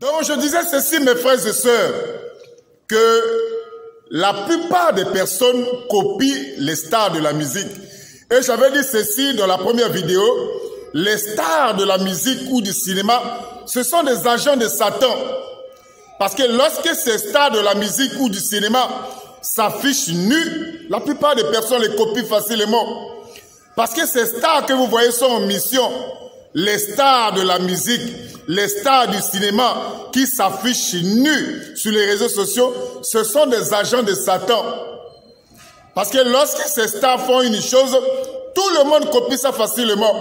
Donc je disais ceci, mes frères et sœurs, que la plupart des personnes copient les stars de la musique. Et j'avais dit ceci dans la première vidéo, les stars de la musique ou du cinéma, ce sont des agents de Satan. Parce que lorsque ces stars de la musique ou du cinéma s'affichent nus, la plupart des personnes les copient facilement. Parce que ces stars que vous voyez sont en mission. Les stars de la musique, les stars du cinéma qui s'affichent nus sur les réseaux sociaux, ce sont des agents de Satan. Parce que lorsque ces stars font une chose, tout le monde copie ça facilement.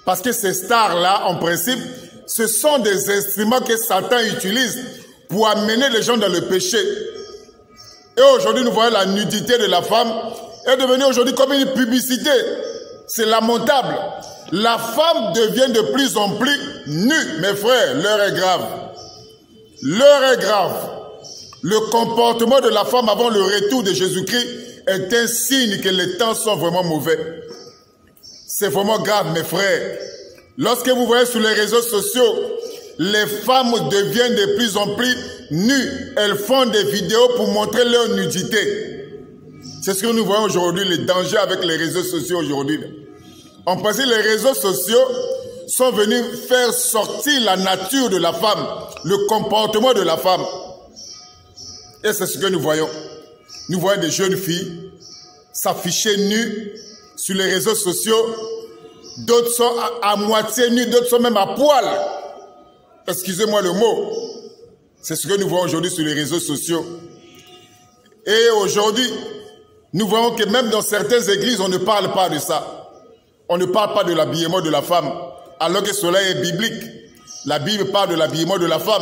Parce que ces stars-là, en principe, ce sont des instruments que Satan utilise pour amener les gens dans le péché. Et aujourd'hui, nous voyons la nudité de la femme est devenue aujourd'hui comme une publicité. C'est lamentable. La femme devient de plus en plus nue. Mes frères, l'heure est grave. L'heure est grave. Le comportement de la femme avant le retour de Jésus-Christ est un signe que les temps sont vraiment mauvais. C'est vraiment grave, mes frères. Lorsque vous voyez sur les réseaux sociaux, les femmes deviennent de plus en plus nues. Elles font des vidéos pour montrer leur nudité. C'est ce que nous voyons aujourd'hui, les dangers avec les réseaux sociaux aujourd'hui. En principe, les réseaux sociaux sont venus faire sortir la nature de la femme, le comportement de la femme. Et c'est ce que nous voyons. Nous voyons des jeunes filles s'afficher nues sur les réseaux sociaux. D'autres sont à moitié nues, d'autres sont même à poil. Excusez-moi le mot. C'est ce que nous voyons aujourd'hui sur les réseaux sociaux. Et aujourd'hui, nous voyons que même dans certaines églises, on ne parle pas de ça. On ne parle pas de l'habillement de la femme, alors que cela est biblique. La Bible parle de l'habillement de la femme.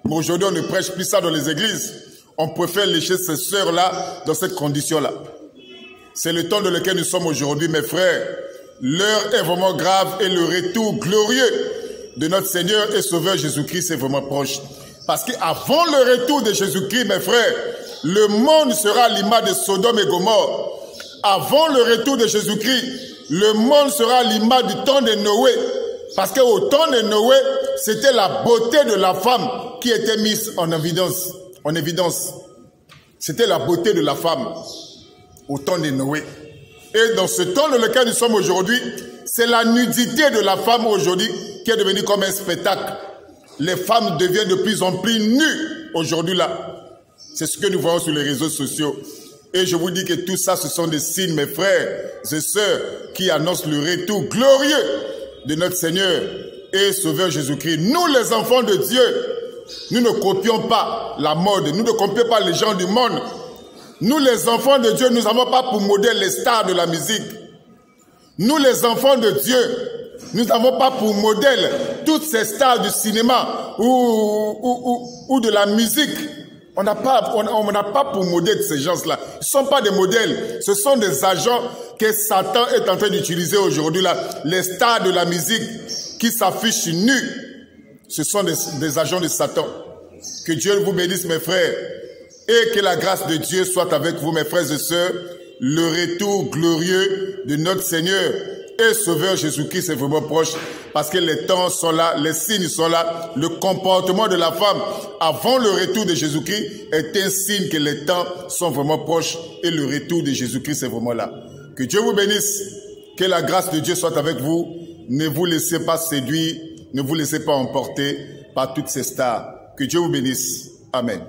Mais aujourd'hui, on ne prêche plus ça dans les églises. On préfère lécher ces sœurs-là dans cette condition-là. C'est le temps dans lequel nous sommes aujourd'hui, mes frères. L'heure est vraiment grave et le retour glorieux de notre Seigneur et Sauveur Jésus-Christ est vraiment proche. Parce qu'avant le retour de Jésus-Christ, mes frères, le monde sera à l'image de Sodome et Gomorrhe. Avant le retour de Jésus-Christ, le monde sera à l'image du temps de Noé. Parce qu'au temps de Noé, c'était la beauté de la femme qui était mise en évidence. C'était la beauté de la femme au temps de Noé. Et dans ce temps dans lequel nous sommes aujourd'hui, c'est la nudité de la femme aujourd'hui qui est devenue comme un spectacle. Les femmes deviennent de plus en plus nues aujourd'hui là. C'est ce que nous voyons sur les réseaux sociaux. Et je vous dis que tout ça, ce sont des signes, mes frères et sœurs, qui annoncent le retour glorieux de notre Seigneur et Sauveur Jésus-Christ. Nous, les enfants de Dieu, nous ne copions pas la mode, nous ne copions pas les gens du monde. Nous, les enfants de Dieu, nous n'avons pas pour modèle les stars de la musique. Nous, les enfants de Dieu, nous n'avons pas pour modèle toutes ces stars du cinéma ou de la musique. On n'a pas pour modèle ces gens-là. Ce ne sont pas des modèles. Ce sont des agents que Satan est en train d'utiliser aujourd'hui là. Les stars de la musique qui s'affichent nus. Ce sont des agents de Satan. Que Dieu vous bénisse, mes frères. Et que la grâce de Dieu soit avec vous, mes frères et sœurs. Le retour glorieux de notre Seigneur et Sauveur Jésus-Christ est vraiment proche. Parce que les temps sont là, les signes sont là. Le comportement de la femme avant le retour de Jésus-Christ est un signe que les temps sont vraiment proches. Et le retour de Jésus-Christ est vraiment là. Que Dieu vous bénisse. Que la grâce de Dieu soit avec vous. Ne vous laissez pas séduire. Ne vous laissez pas emporter par toutes ces stars. Que Dieu vous bénisse. Amen.